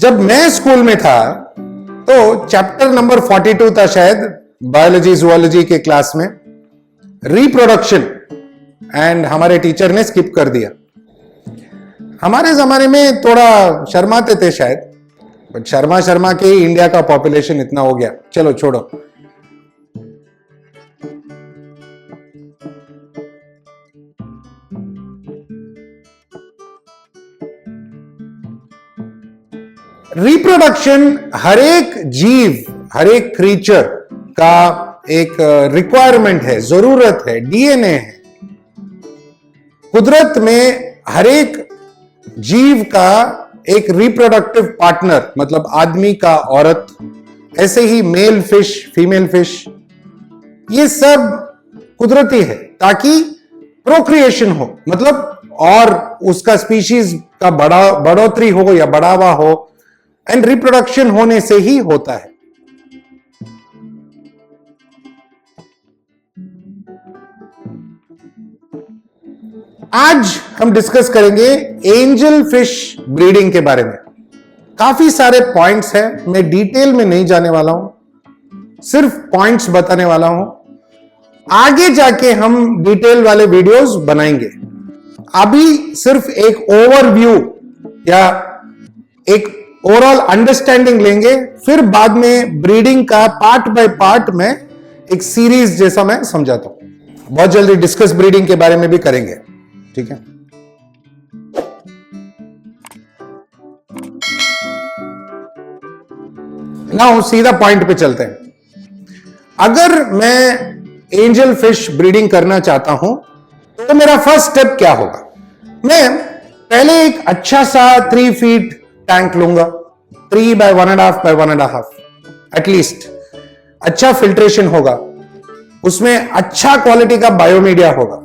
जब मैं स्कूल में था तो चैप्टर नंबर 42 था शायद बायोलॉजी जूलॉजी के क्लास में, रिप्रोडक्शन, एंड हमारे टीचर ने स्किप कर दिया। हमारे जमाने में थोड़ा शर्माते थे शायद, बट शर्मा के ही इंडिया का पॉपुलेशन इतना हो गया, चलो छोड़ो। रिप्रोडक्शन हर एक जीव, हर एक क्रीचर का एक रिक्वायरमेंट है, जरूरत है, डीएनए है। कुदरत में हर एक जीव का एक रिप्रोडक्टिव पार्टनर, मतलब आदमी का औरत, ऐसे ही मेल फिश, फीमेल फिश, ये सब कुदरती है ताकि प्रोक्रिएशन हो, मतलब और उसका स्पीशीज का बढ़ोतरी हो या बढ़ावा हो, एंड रिप्रोडक्शन होने से ही होता है। आज हम डिस्कस करेंगे एंजल फिश ब्रीडिंग के बारे में। काफी सारे पॉइंट्स हैं, मैं डिटेल में नहीं जाने वाला हूं, सिर्फ पॉइंट्स बताने वाला हूं। आगे जाके हम डिटेल वाले वीडियोस बनाएंगे। अभी सिर्फ एक ओवरव्यू या एक ओवरऑल अंडरस्टैंडिंग लेंगे, फिर बाद में ब्रीडिंग का पार्ट बाय पार्ट में एक सीरीज जैसा मैं समझाता हूं। बहुत जल्दी डिस्कस ब्रीडिंग के बारे में भी करेंगे, ठीक है। नाउ सीधा पॉइंट पे चलते हैं। अगर मैं एंजल फिश ब्रीडिंग करना चाहता हूं तो मेरा फर्स्ट स्टेप क्या होगा? मैं पहले एक अच्छा सा 3 फीट टैंक लूंगा, 3 by 1.5 by 1.5 एटलीस्ट। अच्छा फिल्ट्रेशन होगा, उसमें अच्छा क्वालिटी का बायोमीडिया होगा।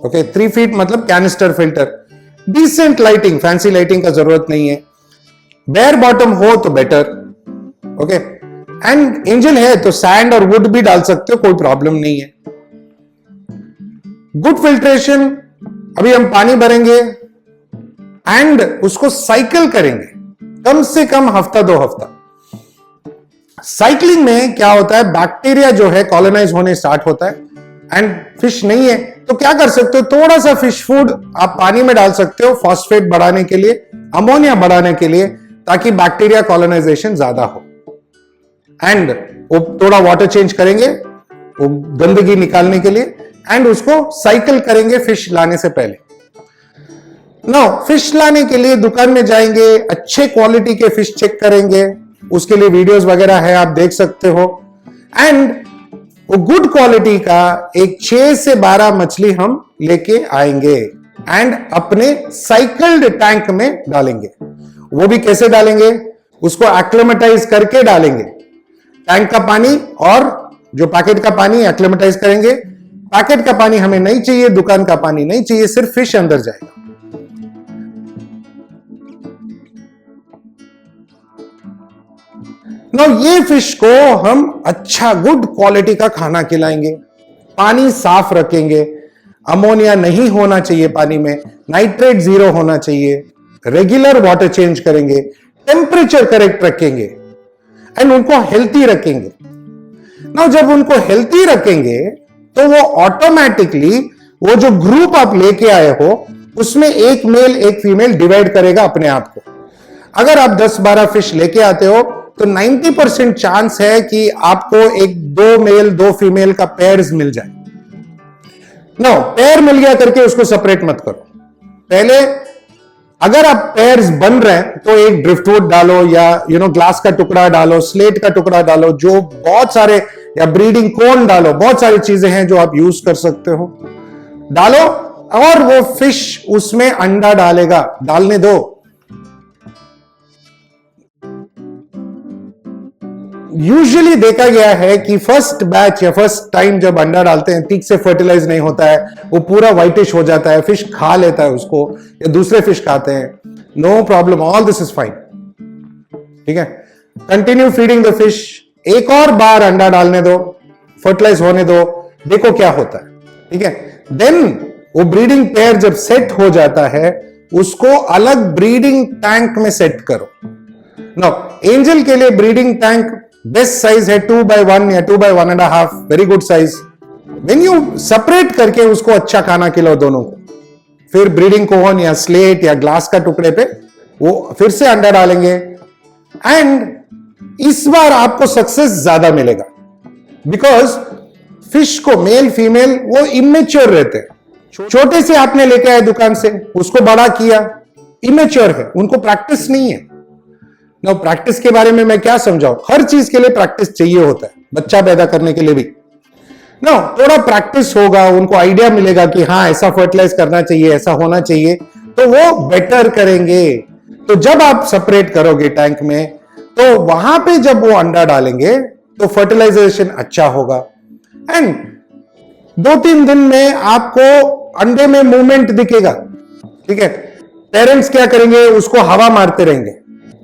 ओके, 3 फीट मतलब canister filter, decent lighting, fancy lighting का जरूरत नहीं है, बेयर बॉटम हो तो बेटर। ओके, एंड एंजल है तो सैंड और वुड भी डाल सकते हो, कोई प्रॉब्लम नहीं है। गुड फिल्ट्रेशन, अभी हम पानी भरेंगे एंड उसको साइकिल करेंगे कम से कम हफ्ता 2 हफ्ता। साइक्लिंग में क्या होता है, बैक्टीरिया जो है कॉलोनाइज होने स्टार्ट होता है, एंड फिश नहीं है तो क्या कर सकते हो, थोड़ा सा फिश फूड आप पानी में डाल सकते हो, फॉस्फेट बढ़ाने के लिए, अमोनिया बढ़ाने के लिए, ताकि बैक्टीरिया कॉलोनाइजेशन ज्यादा हो। एंड वो थोड़ा वाटर चेंज करेंगे वो गंदगी निकालने के लिए, एंड उसको साइकिल करेंगे फिश लाने से पहले। फिश लाने के लिए दुकान में जाएंगे, अच्छे क्वालिटी के फिश चेक करेंगे, उसके लिए वीडियोस वगैरह है, आप देख सकते हो। एंड वो गुड क्वालिटी का एक 6 से 12 मछली हम लेके आएंगे एंड अपने साइकिल्ड टैंक में डालेंगे। वो भी कैसे डालेंगे, उसको एक्लिमेटाइज करके डालेंगे। टैंक का पानी और जो पैकेट का पानी एक्लिमेटाइज करेंगे। पैकेट का पानी हमें नहीं चाहिए, दुकान का पानी नहीं चाहिए, सिर्फ फिश अंदर जाएगा। ये फिश को हम अच्छा गुड क्वालिटी का खाना खिलाएंगे, पानी साफ रखेंगे, अमोनिया नहीं होना चाहिए पानी में, नाइट्रेट 0 होना चाहिए, रेगुलर वाटर चेंज करेंगे, टेम्परेचर करेक्ट रखेंगे, एंड उनको हेल्थी रखेंगे। जब उनको हेल्थी रखेंगे तो वो ऑटोमेटिकली वो जो ग्रुप आप लेके आए हो उसमें एक मेल एक फीमेल डिवाइड करेगा अपने आप को। अगर आप 10-12 फिश लेके आते हो तो 90% चांस है कि आपको एक 2 मेल 2 फीमेल का पेयर्स मिल जाए। पेयर मिल गया करके उसको सेपरेट मत करो। पहले अगर आप पेयर्स बन रहे हैं तो एक ड्रिफ्टवुड डालो या ग्लास का टुकड़ा डालो, स्लेट का टुकड़ा डालो, जो बहुत सारे, या ब्रीडिंग कोन डालो, बहुत सारी चीजें हैं जो आप यूज कर सकते हो, डालो, और वो फिश उसमें अंडा डालेगा, डालने दो। यूजुअली देखा गया है कि फर्स्ट बैच या फर्स्ट टाइम जब अंडा डालते हैं ठीक से फर्टिलाइज नहीं होता है, वो पूरा व्हाइटिश हो जाता है, फिश खा लेता है उसको या दूसरे फिश खाते हैं। No problem, all this is fine, ठीक है। कंटिन्यू फीडिंग द फिश, एक और बार अंडा डालने दो, फर्टिलाइज होने दो, देखो क्या होता है, ठीक है। देन वो ब्रीडिंग पेयर जब सेट हो जाता है उसको अलग ब्रीडिंग टैंक में सेट करो। नो एंजल के लिए ब्रीडिंग टैंक बेस्ट साइज है 2x1 या 2x1.5, very good size. When you separate करके उसको अच्छा खाना खिलाओ दोनों को, फिर ब्रीडिंग कोहन या स्लेट या ग्लास का टुकड़े पे वो फिर से अंडा डालेंगे, एंड इस बार आपको सक्सेस ज्यादा मिलेगा, बिकॉज फिश को मेल फीमेल वो इमेच्योर रहते हैं। छोटे से आपने लेके आए दुकान से, उसको बड़ा किया, इमेच्योर है, उनको प्रैक्टिस नहीं है। ना प्रैक्टिस के बारे में मैं क्या समझाऊं, हर चीज के लिए प्रैक्टिस चाहिए होता है, बच्चा पैदा करने के लिए भी ना थोड़ा प्रैक्टिस होगा, उनको आइडिया मिलेगा कि हाँ ऐसा फर्टिलाइज करना चाहिए, ऐसा होना चाहिए, तो वो बेटर करेंगे। तो जब आप सेपरेट करोगे टैंक में, तो वहां पे जब वो अंडा डालेंगे तो फर्टिलाइजेशन अच्छा होगा, एंड 2-3 दिन में आपको अंडे में मूवमेंट दिखेगा। ठीक है, पेरेंट्स क्या करेंगे, उसको हवा मारते रहेंगे,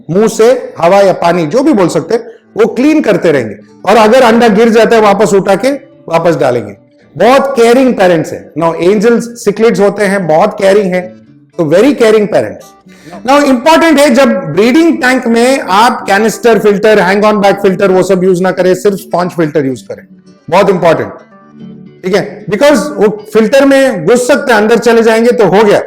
मुंह से हवा या पानी जो भी बोल सकते हैं, वो क्लीन करते रहेंगे, और अगर अंडा गिर जाता है वापस उठा के वापस डालेंगे। बहुत केयरिंग पेरेंट्स है। नाउ एंजल्स सिक्लिड्स होते हैं, बहुत केयरिंग है, तो very caring parents. Now important है जब ब्रीडिंग टैंक में आप canister filter, hang on back filter वो सब यूज ना करें, सिर्फ स्पॉन्ज फिल्टर यूज करें, बहुत इंपॉर्टेंट। ठीक है, बिकॉज वो फिल्टर में घुस सकते हैं, अंदर चले जाएंगे तो हो गया।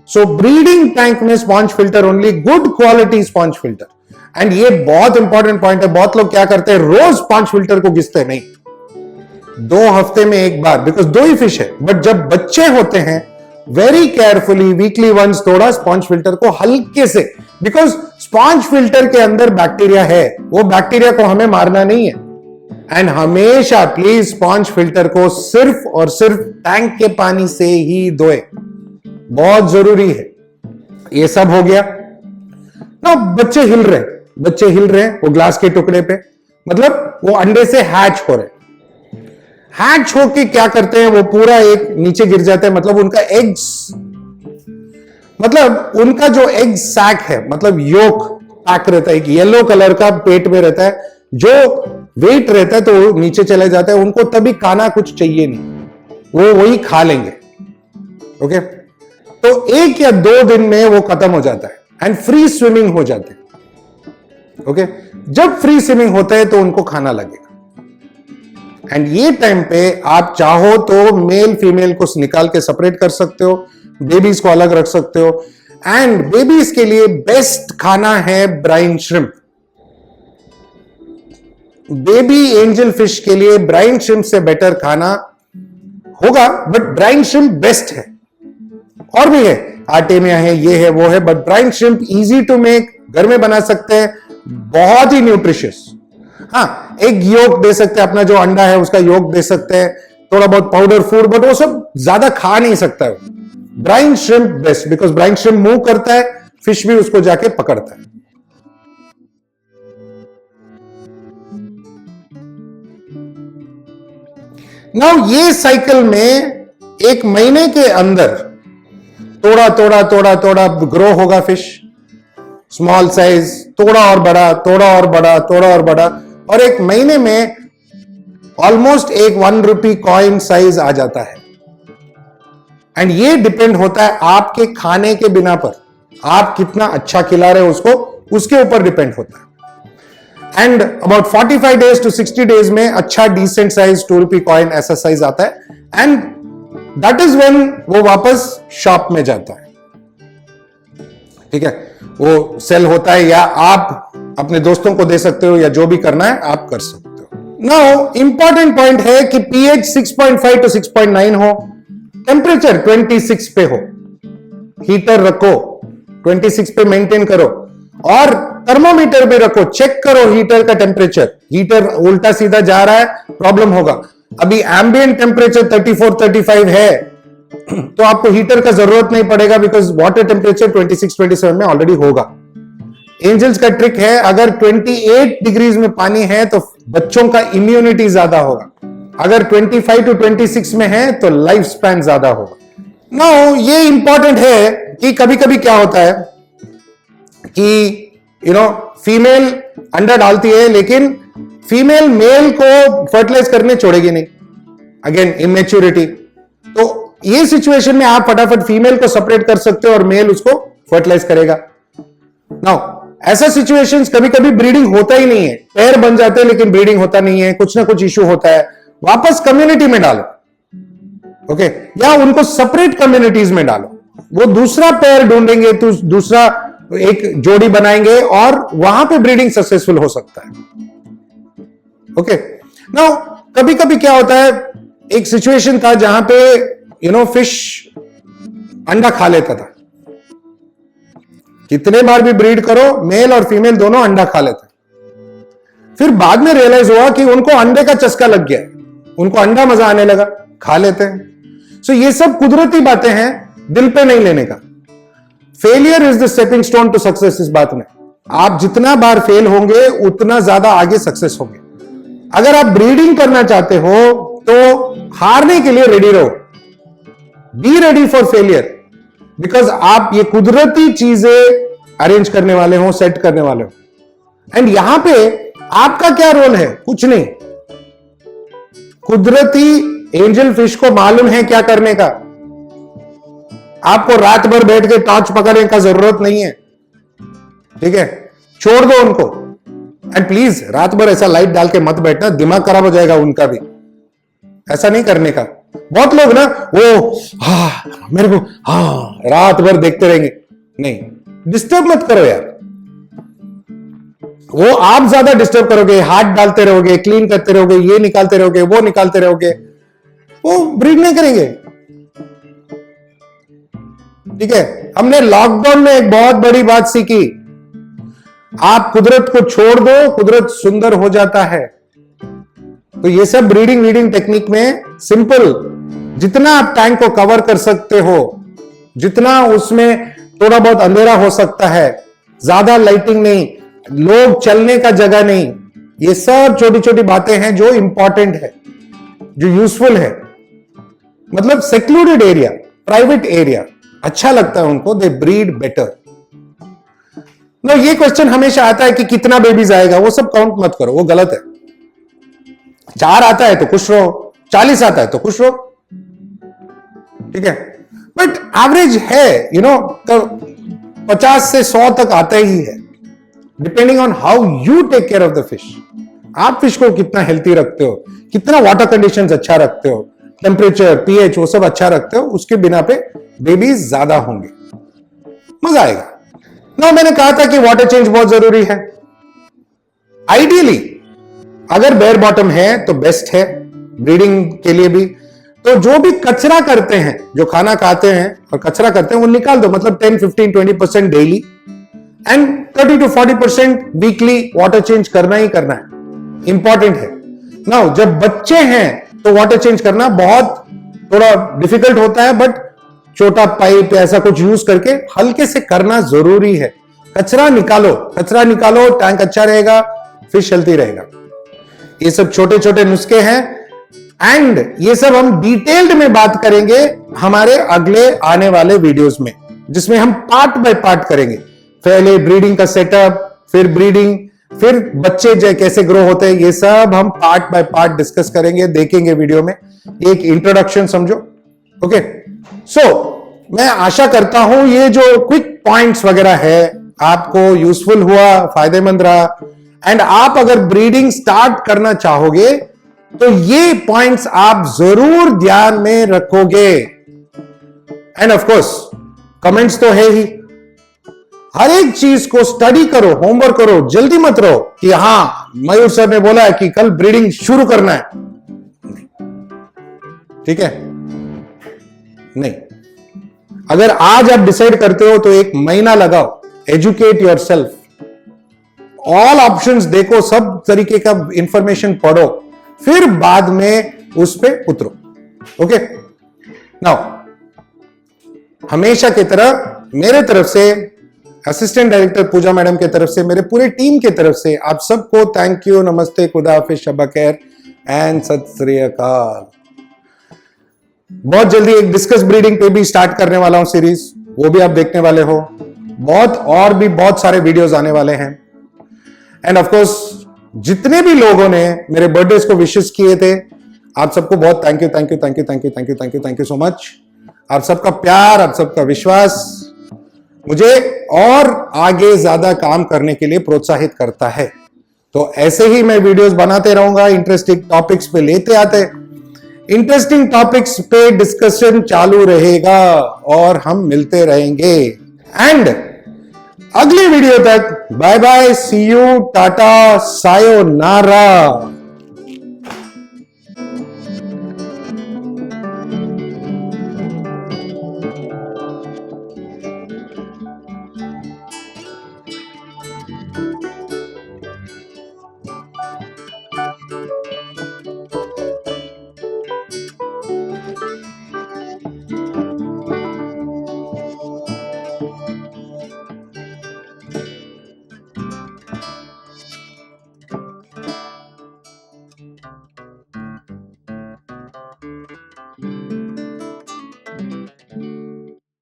सो ब्रीडिंग टैंक में sponge filter only, good quality sponge filter, and ये बहुत इंपॉर्टेंट पॉइंट है। बहुत लोग क्या करते हैं, रोज स्पॉन्ज फिल्टर को घिसते हैं, नहीं, 2 हफ्ते में एक बार, बिकॉज 2 ही फिश है। बट जब बच्चे होते हैं, वेरी केयरफुली वीकली वंस थोड़ा स्पॉन्ज फिल्टर को हल्के से, बिकॉज स्पॉन्ज फिल्टर के अंदर बैक्टीरिया है, वो बैक्टीरिया को हमें मारना नहीं है। एंड हमेशा प्लीज स्पॉन्ज फिल्टर को सिर्फ और सिर्फ टैंक के पानी से ही धोए, बहुत जरूरी है। ये सब हो गया ना, बच्चे हिल रहे, वो ग्लास के टुकड़े पे, मतलब वो अंडे से हैच हो रहे, हैच होके क्या करते हैं, वो पूरा एक नीचे गिर जाता है, मतलब उनका एग्स, मतलब उनका जो एग सैक है, मतलब योक पैक रहता है, एक येलो कलर का पेट में रहता है, जो वेट रहता है तो वो नीचे चले जाता है, उनको तभी खाना कुछ चाहिए नहीं, वो वही खा लेंगे। ओके, तो 1 या 2 दिन में वो खत्म हो जाता है, एंड फ्री स्विमिंग हो जाते हैं। ओके, जब फ्री स्विमिंग होता है तो उनको खाना लगेगा, एंड ये टाइम पे आप चाहो तो मेल फीमेल को निकाल के सेपरेट कर सकते हो, बेबीज को अलग रख सकते हो, एंड बेबीज के लिए बेस्ट खाना है brine shrimp. Baby angel fish के लिए ब्राइन श्रिम्प से बेटर खाना होगा, बट ब्राइन श्रिम्प बेस्ट है। और भी है, आर्टेमिया है, ये है, वो है, but brine shrimp easy to make, घर में बना सकते हैं, बहुत ही न्यूट्रिशियस। हाँ, एक योग दे सकते हैं, अपना जो अंडा है उसका योग दे सकते हैं, थोड़ा बहुत पाउडर फूड, बट वो सब ज्यादा खा नहीं सकता है। Brine shrimp best, because brine shrimp move करता है, फिश भी उसको जाके पकड़ता है। नाउ ये साइकिल में 1 महीने के अंदर थोड़ा ग्रो होगा फिश, स्मॉल साइज, थोड़ा और बड़ा, थोड़ा और बड़ा, थोड़ा और बड़ा, और 1 महीने में ऑलमोस्ट एक 1 रुपी कॉइन साइज आ जाता है। एंड ये डिपेंड होता है आपके खाने के बिना पर, आप कितना अच्छा खिला रहे हो उसको, उसके ऊपर डिपेंड होता है। And about 45 days to 60 days में अच्छा डिसेंट साइज 2 रुपी कॉइन ऐसा साइज आता है, एंड दैट इज व्हेन वो वापस शॉप में जाता है। ठीक है, वो सेल होता है, या आप अपने दोस्तों को दे सकते हो, या जो भी करना है आप कर सकते हो। नाउ इंपॉर्टेंट पॉइंट है कि पीएच 6.5 to 6.9 हो, टेम्परेचर 26 पे हो, हीटर रखो 26 पे मेंटेन करो, और थर्मोमीटर भी रखो, चेक करो हीटर का टेम्परेचर। हीटर उल्टा सीधा जा रहा है, प्रॉब्लम होगा। अभी एम्बिएंट टेम्परेचर 34-35 है, तो आपको हीटर का जरूरत नहीं पड़ेगा, बिकॉज वाटर टेम्परेचर 26-27 में ऑलरेडी होगा। एंजल्स का ट्रिक है, अगर 28 डिग्रीज में पानी है तो बच्चों का इम्यूनिटी ज्यादा होगा, अगर 25 to 26 में है तो लाइफ स्पैन ज्यादा होगा। नाउ ये इंपॉर्टेंट है कि कभी कभी क्या होता है कि फीमेल अंडा डालती है, लेकिन फीमेल मेल को फर्टिलाइज करने छोड़ेगी नहीं, अगेन इमेच्योरिटी। तो ये सिचुएशन में आप फटाफट फीमेल को सेपरेट कर सकते हो और मेल उसको फर्टिलाइज करेगा। नाउ ऐसा सिचुएशंस कभी कभी ब्रीडिंग होता ही नहीं है, पेयर बन जाते हैं लेकिन ब्रीडिंग होता नहीं है, कुछ ना कुछ इश्यू होता है, वापस कम्युनिटी में डालो, ओके, या उनको सेपरेट कम्युनिटीज में डालो, वो दूसरा पेयर ढूंढेंगे तो दूसरा एक जोड़ी बनाएंगे और वहां पे ब्रीडिंग सक्सेसफुल हो सकता है। ओके, नाउ कभी कभी क्या होता है, एक सिचुएशन था जहां पे फिश अंडा खा लेता था, कितने बार भी ब्रीड करो मेल और फीमेल दोनों अंडा खा लेते हैं। फिर बाद में रियलाइज हुआ कि उनको अंडे का चस्का लग गया, उनको अंडा मजा आने लगा, खा लेते हैं। सो ये सब कुदरती बातें हैं, दिल पे नहीं लेने का। Failure is the stepping stone to success. इस बात में आप जितना बार फेल होंगे उतना ज्यादा आगे सक्सेस होंगे। अगर आप ब्रीडिंग करना चाहते हो तो हारने के लिए रेडी रहो, be ready for failure, because आप ये कुदरती चीजें अरेंज करने वाले हो, सेट करने वाले हो। एंड यहां पे आपका क्या रोल है? कुछ नहीं। कुदरती एंजल फिश को मालूम है क्या करने का। आपको रात भर बैठ के टॉर्च पकड़ने का जरूरत नहीं है, ठीक है, छोड़ दो उनको। एंड प्लीज रात भर ऐसा लाइट डाल के मत बैठना, दिमाग खराब हो जाएगा उनका भी। ऐसा नहीं करने का। बहुत लोग ना वो मेरे को रात भर देखते रहेंगे, नहीं, डिस्टर्ब मत करो यार। वो आप ज्यादा डिस्टर्ब करोगे, हाथ डालते रहोगे, क्लीन करते रहोगे, ये निकालते रहोगे, वो निकालते रहोगे, वो ब्रीड नहीं करेंगे, ठीक है। हमने लॉकडाउन में एक बहुत बड़ी बात सीखी, आप कुदरत को छोड़ दो, कुदरत सुंदर हो जाता है। तो ये सब ब्रीडिंग रीडिंग टेक्निक में सिंपल, जितना आप टैंक को कवर कर सकते हो, जितना उसमें थोड़ा बहुत अंधेरा हो सकता है, ज्यादा लाइटिंग नहीं, लोग चलने का जगह नहीं, ये सब छोटी छोटी बातें हैं जो इंपॉर्टेंट है, जो यूजफुल है। मतलब सेक्लूडेड एरिया, प्राइवेट एरिया अच्छा लगता है उनको, दे ब्रीड बेटर। नो, ये क्वेश्चन हमेशा आता है कि कितना बेबीज आएगा, वो सब काउंट मत करो, वो गलत है। 4 आता है तो खुश रहो, 40 आता है तो खुश रहो, ठीक है। बट एवरेज है, तो 50 से 100 तक आता ही है, depending on how you take care of the fish. आप फिश को कितना हेल्थी रखते हो, कितना वाटर कंडीशंस अच्छा रखते हो, टेम्परेचर, पीएच वो सब अच्छा रखते हो, उसके बिना पे बेबीज ज्यादा होंगे, मजा आएगा ना। मैंने कहा था कि वाटर चेंज बहुत जरूरी है। आइडियली अगर बेयर बॉटम है तो बेस्ट है ब्रीडिंग के लिए भी। तो जो भी कचरा करते हैं, जो खाना खाते हैं और कचरा करते हैं, वो निकाल दो। मतलब 10, 15, 20% daily and 30 to 40% weekly water change करना ही करना है, इंपॉर्टेंट है ना। जब बच्चे हैं तो वाटर चेंज करना बहुत थोड़ा डिफिकल्ट होता है, बट छोटा पाइप ऐसा कुछ यूज करके हल्के से करना जरूरी है। कचरा निकालो, कचरा निकालो, टैंक अच्छा रहेगा, फिश हेल्थी रहेगा। ये सब छोटे छोटे नुस्खे हैं एंड ये सब हम डिटेल्ड में बात करेंगे हमारे अगले आने वाले वीडियोस में, जिसमें हम पार्ट बाय पार्ट करेंगे। पहले ब्रीडिंग का सेटअप, फिर ब्रीडिंग, फिर बच्चे कैसे ग्रो होते हैं, ये सब हम पार्ट बाय पार्ट डिस्कस करेंगे, देखेंगे वीडियो में। एक इंट्रोडक्शन समझो, ओके। सो मैं आशा करता हूं ये जो क्विक पॉइंट्स वगैरह है आपको यूजफुल हुआ, फायदेमंद रहा। एंड आप अगर ब्रीडिंग स्टार्ट करना चाहोगे तो ये पॉइंट्स आप जरूर ध्यान में रखोगे। एंड ऑफ कोर्स कमेंट्स तो है ही, हर एक चीज को स्टडी करो, होमवर्क करो, जल्दी मत रहो कि हां मयूर सर ने बोला है कि कल ब्रीडिंग शुरू करना है, ठीक है, नहीं। अगर आज आप डिसाइड करते हो तो 1 महीना लगाओ, एजुकेट योरसेल्फ, ऑल ऑप्शंस देखो, सब तरीके का इंफॉर्मेशन पढ़ो, फिर बाद में उस पे उतरो, ओके। नाउ हमेशा की तरह मेरे तरफ से, असिस्टेंट डायरेक्टर पूजा मैडम के तरफ से, मेरे पूरे टीम के तरफ से आप सबको थैंक यू, नमस्ते, खुदा हाफिज, शब खैर एंड सत श्री अकाल। बहुत जल्दी एक डिस्कस ब्रीडिंग पे भी स्टार्ट करने वाला हूं सीरीज, वो भी आप देखने वाले हो। और भी बहुत सारे वीडियोस आने वाले हैं। एंड ऑफ कोर्स जितने भी लोगों ने मेरे बर्थडे को विशेस किए थे, आप सबको बहुत thank you, thank you, thank you, thank you, thank you, thank you, thank you so much. आप सबका प्यार, आप सबका विश्वास मुझे और आगे ज्यादा काम करने के लिए प्रोत्साहित करता है। तो ऐसे ही मैं वीडियोस बनाते रहूंगा, इंटरेस्टिंग टॉपिक्स पे लेते आते, इंटरेस्टिंग टॉपिक्स पे डिस्कशन चालू रहेगा और हम मिलते रहेंगे। एंड अगली वीडियो तक bye bye, see you, tata, sayonara.